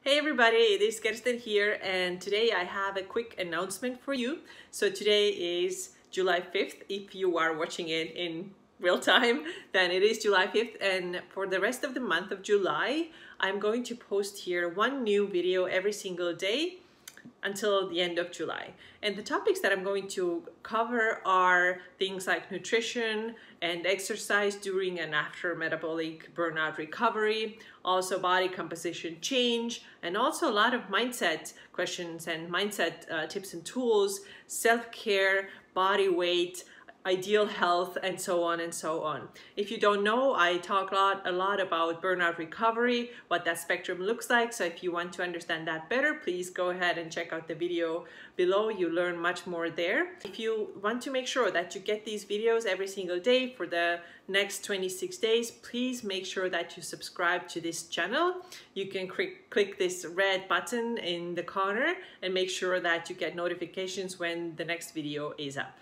Hey everybody, it is Kirsten here, and today I have a quick announcement for you. So today is July 5th. If you are watching it in real time, then it is July 5th, and for the rest of the month of July, I'm going to post here one new video every single day until the end of July. And the topics that I'm going to cover are things like nutrition and exercise during and after metabolic burnout recovery, also body composition change, and also a lot of mindset questions and mindset tips and tools, self-care, body weight, ideal health, and so on and so on. If you don't know, I talk a lot about burnout recovery, what that spectrum looks like. So if you want to understand that better, please go ahead and check out the video below. You learn much more there. If you want to make sure that you get these videos every single day for the next 26 days, please make sure that you subscribe to this channel. You can click this red button in the corner and make sure that you get notifications when the next video is up.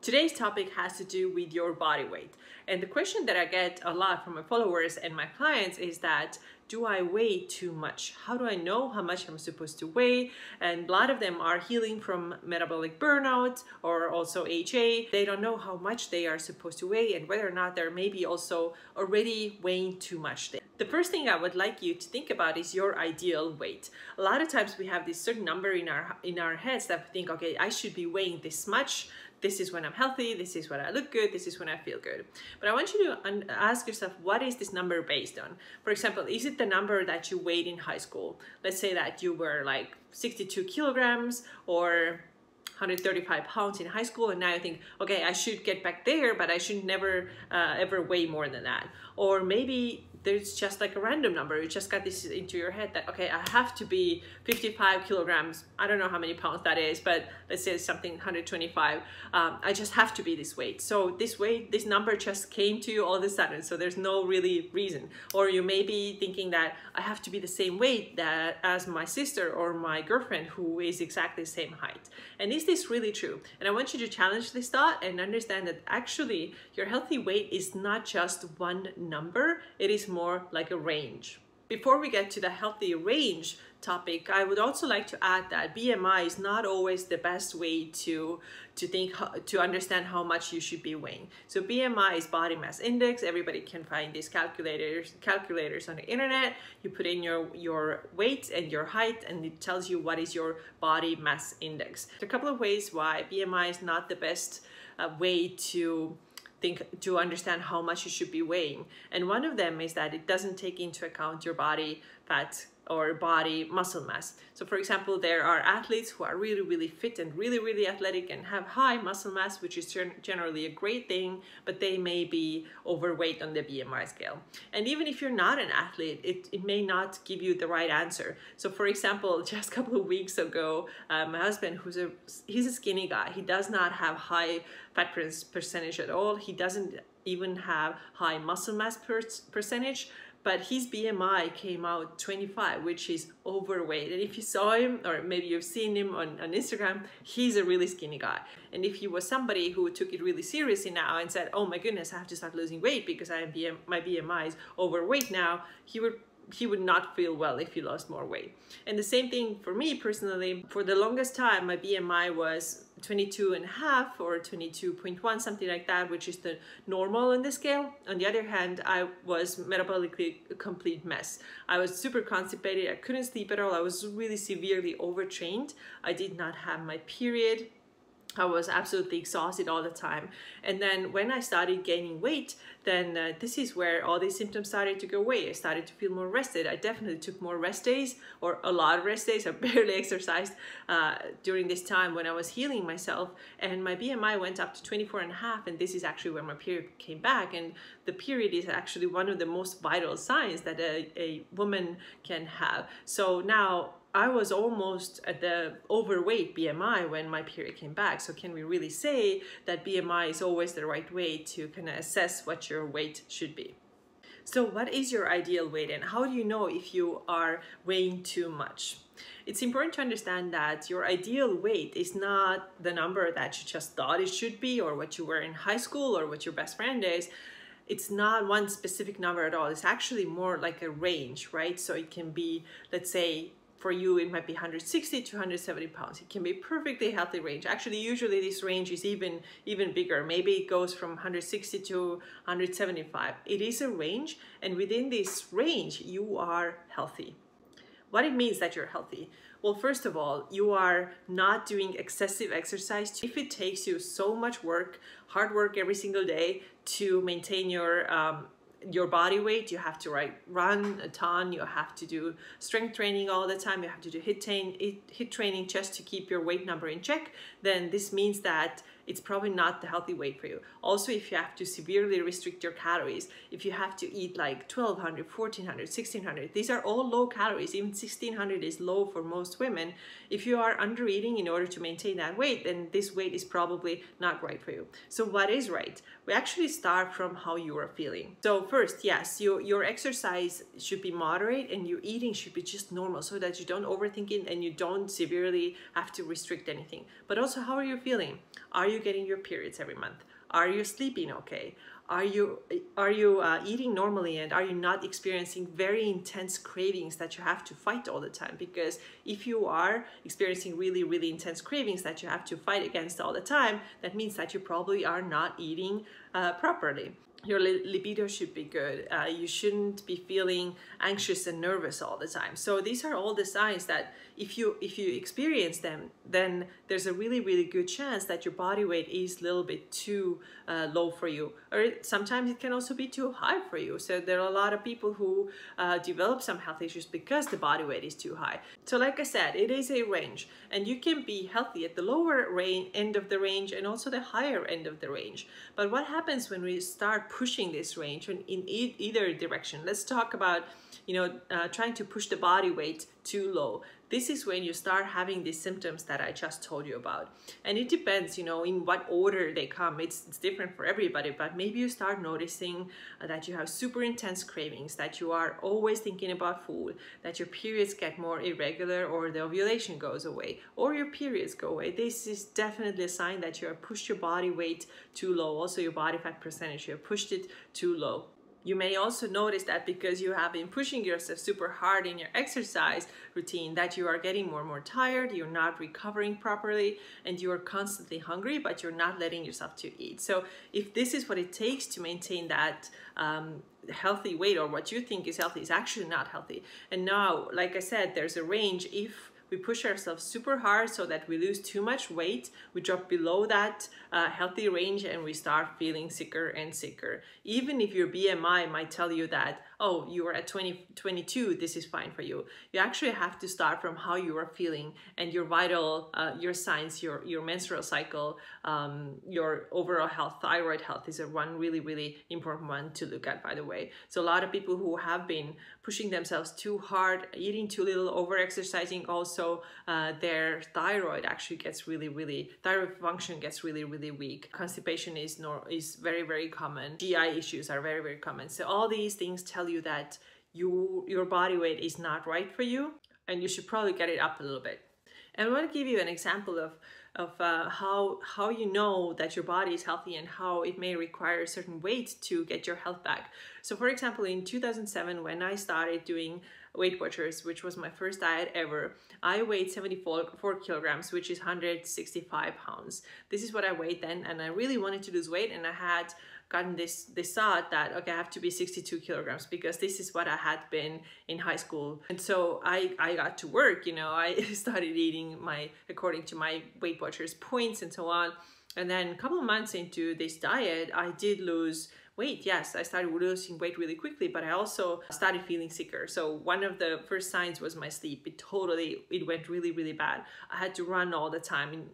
Today's topic has to do with your body weight. And the question that I get a lot from my followers and my clients is that, do I weigh too much? How do I know how much I'm supposed to weigh? And a lot of them are healing from metabolic burnout or also HA. They don't know how much they are supposed to weigh and whether or not they're maybe also already weighing too much. The first thing I would like you to think about is your ideal weight. A lot of times we have this certain number in our heads that we think, okay, I should be weighing this much. This is when I'm healthy, this is when I look good, this is when I feel good. But I want you to ask yourself, what is this number based on? For example, is it the number that you weighed in high school? Let's say that you were like 62 kilograms or 135 pounds in high school, and now you think, okay, I should get back there, but I should never ever weigh more than that. Or maybe there's just like a random number. You just got this into your head that, okay, I have to be 55 kilograms. I don't know how many pounds that is, but let's say it's something 125. I just have to be this weight. So this weight, this number just came to you all of a sudden. So there's no really reason. Or you may be thinking that I have to be the same weight as my sister or my girlfriend who is exactly the same height. And is this really true? And I want you to challenge this thought and understand that actually your healthy weight is not just one number. It is more like a range. Before we get to the healthy range topic, I would also like to add that BMI is not always the best way to understand how much you should be weighing. So BMI is body mass index. Everybody can find these calculators on the internet. You put in your weight and your height, and it tells you what is your body mass index. There are a couple of ways why BMI is not the best way to understand how much you should be weighing. And one of them is that it doesn't take into account your body fat or body muscle mass. So for example, there are athletes who are really, really fit and really, really athletic and have high muscle mass, which is generally a great thing, but they may be overweight on the BMI scale. And even if you're not an athlete, it may not give you the right answer. So for example, just a couple of weeks ago, my husband, he's a skinny guy. He does not have high fat percentage at all. He doesn't even have high muscle mass percentage, but his BMI came out 25, which is overweight. And if you saw him, or maybe you've seen him on Instagram, he's a really skinny guy. And if he was somebody who took it really seriously now and said, oh my goodness, I have to start losing weight because my BMI is overweight now, he would not feel well if he lost more weight. And the same thing for me personally. For the longest time, my BMI was 22.5 or 22.1, something like that, which is the normal on the scale. On the other hand, I was metabolically a complete mess. I was super constipated. I couldn't sleep at all. I was really severely overtrained. I did not have my period. I was absolutely exhausted all the time. And then when I started gaining weight, then this is where all these symptoms started to go away. I started to feel more rested. I definitely took more rest days, or a lot of rest days. I barely exercised during this time when I was healing myself. And my BMI went up to 24.5, and this is actually when my period came back. And the period is actually one of the most vital signs that a woman can have. So now I was almost at the overweight BMI when my period came back. So can we really say that BMI is always the right way to kind of assess what your weight should be? So what is your ideal weight, and how do you know if you are weighing too much? It's important to understand that your ideal weight is not the number that you just thought it should be, or what you were in high school, or what your best friend is. it's not one specific number at all. It's actually more like a range, right? So it can be, let's say, for you, it might be 160 to 170 pounds. It can be perfectly healthy range. Actually, usually this range is even bigger. Maybe it goes from 160 to 175. It is a range, and within this range, you are healthy. What it means that you're healthy? Well, first of all, you are not doing excessive exercise. If it takes you so much work, hard work every single day to maintain your body weight, you have to run a ton, you have to do strength training all the time, you have to do HIIT training just to keep your weight number in check, then this means that it's probably not the healthy weight for you. Also, if you have to severely restrict your calories, if you have to eat like 1200, 1400, 1600, these are all low calories. Even 1600 is low for most women. If you are under eating in order to maintain that weight, then this weight is probably not right for you. So what is right? We actually start from how you are feeling. So first, yes, your exercise should be moderate and your eating should be just normal so that you don't overthink it and you don't severely have to restrict anything. But also, how are you feeling? Are you getting your periods every month? Are you sleeping okay? Are you eating normally, and are you not experiencing very intense cravings that you have to fight all the time? Because if you are experiencing really intense cravings that you have to fight against all the time, that means that you probably are not eating properly. Your libido should be good. You shouldn't be feeling anxious and nervous all the time. So these are all the signs that if you experience them, then there's a really good chance that your body weight is a little bit too low for you, or sometimes it can also be too high for you. So there are a lot of people who develop some health issues because the body weight is too high. So like I said, it is a range, and you can be healthy at the lower end of the range and also the higher end of the range. But what happens when we start pushing this range in either direction? Let's talk about, trying to push the body weight too low. This is when you start having these symptoms that I just told you about. And it depends, in what order they come. It's different for everybody, but maybe you start noticing that you have super intense cravings, that you are always thinking about food, that your periods get more irregular, or the ovulation goes away, or your periods go away. This is definitely a sign that you have pushed your body weight too low. Also your body fat percentage, you have pushed it too low. You may also notice that because you have been pushing yourself super hard in your exercise routine, that you are getting more and more tired, you're not recovering properly, and you are constantly hungry, but you're not letting yourself to eat. So if this is what it takes to maintain that healthy weight, or what you think is healthy, is actually not healthy. And now, like I said, there's a range. If we push ourselves super hard so that we lose too much weight, we drop below that healthy range and we start feeling sicker and sicker. Even if your BMI might tell you that, oh, you are at 22, this is fine for you. You actually have to start from how you are feeling and your vital, your signs, your menstrual cycle, your overall health. Thyroid health is one really important one to look at, by the way. So a lot of people who have been pushing themselves too hard, eating too little, over-exercising, also their thyroid actually gets thyroid function gets really weak. Constipation is very common. GI issues are very common. So all these things tell you that your body weight is not right for you, and you should probably get it up a little bit. And I want to give you an example of how you know that your body is healthy and how it may require a certain weight to get your health back. So for example, in 2007, when I started doing Weight Watchers, which was my first diet ever, I weighed 74 kilograms, which is 165 pounds. This is what I weighed then, and I really wanted to lose weight, and I had gotten this thought that, okay, I have to be 62 kilograms because this is what I had been in high school. And so I got to work, I started eating according to my Weight Watchers points and so on. And then a couple of months into this diet, I did lose weight. Yes, I started losing weight really quickly, but I also started feeling sicker. So one of the first signs was my sleep. It went really bad. I had to run all the time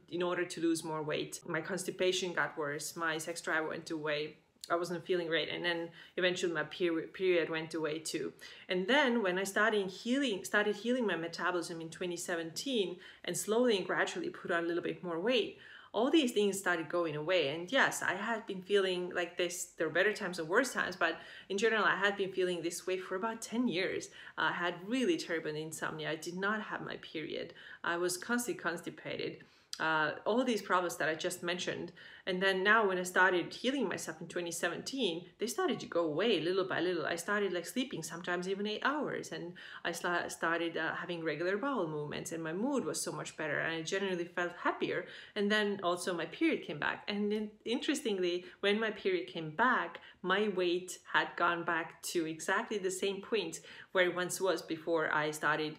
in order to lose more weight. My constipation got worse. My sex drive went away. I wasn't feeling great, and then eventually my period went away too. And then when I started healing my metabolism in 2017 and slowly and gradually put on a little bit more weight, all these things started going away. And yes, I had been feeling like this. There were better times and worse times, but in general, I had been feeling this way for about 10 years. I had really terrible insomnia. I did not have my period. I was constantly constipated. all these problems that I just mentioned. And then now when I started healing myself in 2017, they started to go away little by little. I started like sleeping sometimes even 8 hours, and I started having regular bowel movements, and my mood was so much better, and I generally felt happier. And then also my period came back. And then interestingly, when my period came back, my weight had gone back to exactly the same point where it once was before I started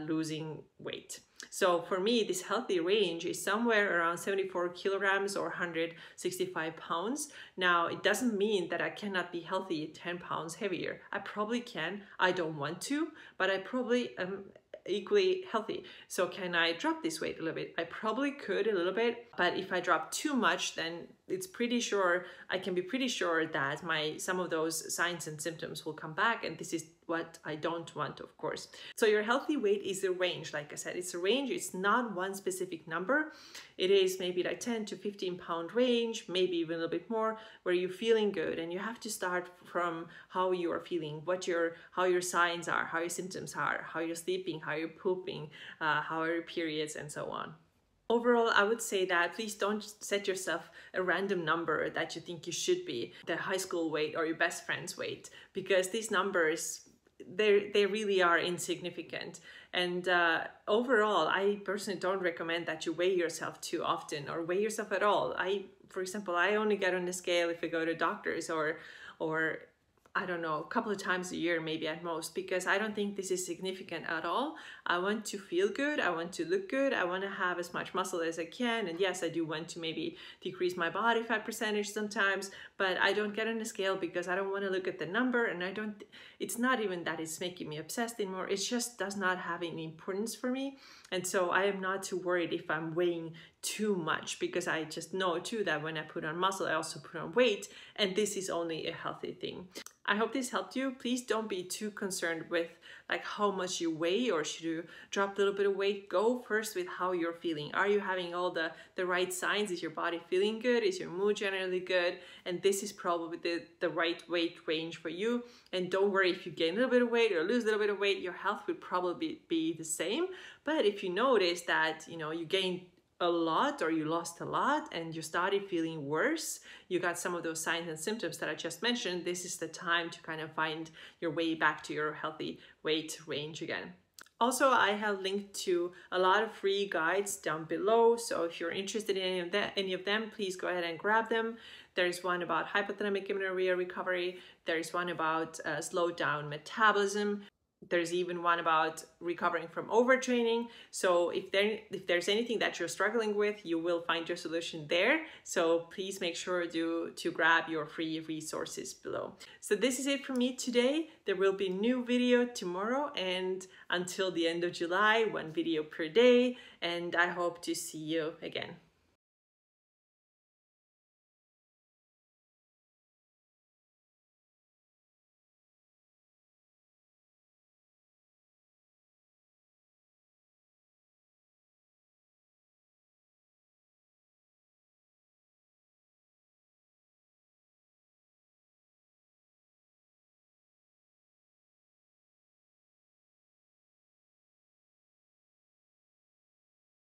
losing weight. So for me, this healthy range is somewhere around 74 kilograms or 165 pounds. Now, it doesn't mean that I cannot be healthy 10 pounds heavier. I probably can. I don't want to, but I probably am equally healthy. So can I drop this weight a little bit? I probably could a little bit, but if I drop too much, then it's pretty sure, I can be pretty sure that some of those signs and symptoms will come back, and this is what I don't want, of course. So your healthy weight is a range. Like I said, it's a range. It's not one specific number. It is maybe like 10 to 15 pound range, maybe even a little bit more, where you're feeling good. And you have to start from how you are feeling, how your signs are, how your symptoms are, how you're sleeping, how you're pooping, how are your periods, and so on. Overall, I would say that please don't set yourself a random number that you think you should be, the high school weight or your best friend's weight, because these numbers, they really are insignificant. And overall, I personally don't recommend that you weigh yourself too often or weigh yourself at all. For example, I only get on the scale if I go to doctors or I don't know, a couple of times a year, maybe at most, because I don't think this is significant at all. I want to feel good. I want to look good. I want to have as much muscle as I can. And yes, I do want to maybe decrease my body fat percentage sometimes, but I don't get on the scale because I don't want to look at the number. And it's not even that it's making me obsessed anymore. It just does not have any importance for me. And so I am not too worried if I'm weighing too much, because I just know too that when I put on muscle, I also put on weight, and this is only a healthy thing. I hope this helped you. Please don't be too concerned with like how much you weigh, or should you drop a little bit of weight. Go first with how you're feeling. Are you having all the right signs? Is your body feeling good? Is your mood generally good? And this is probably the right weight range for you. And don't worry if you gain a little bit of weight or lose a little bit of weight, your health will probably be the same. But if you notice that, you gained a lot or you lost a lot and you started feeling worse, you got some of those signs and symptoms that I just mentioned, this is the time to kind of find your way back to your healthy weight range again. Also, I have linked to a lot of free guides down below, so if you're interested in any of them, please go ahead and grab them. There's one about hypothalamic amenorrhea recovery. There's one about slow down metabolism. There's even one about recovering from overtraining. So if there's anything that you're struggling with, you will find your solution there. So please make sure to grab your free resources below. So this is it for me today. There will be a new video tomorrow, and until the end of July, one video per day. And I hope to see you again.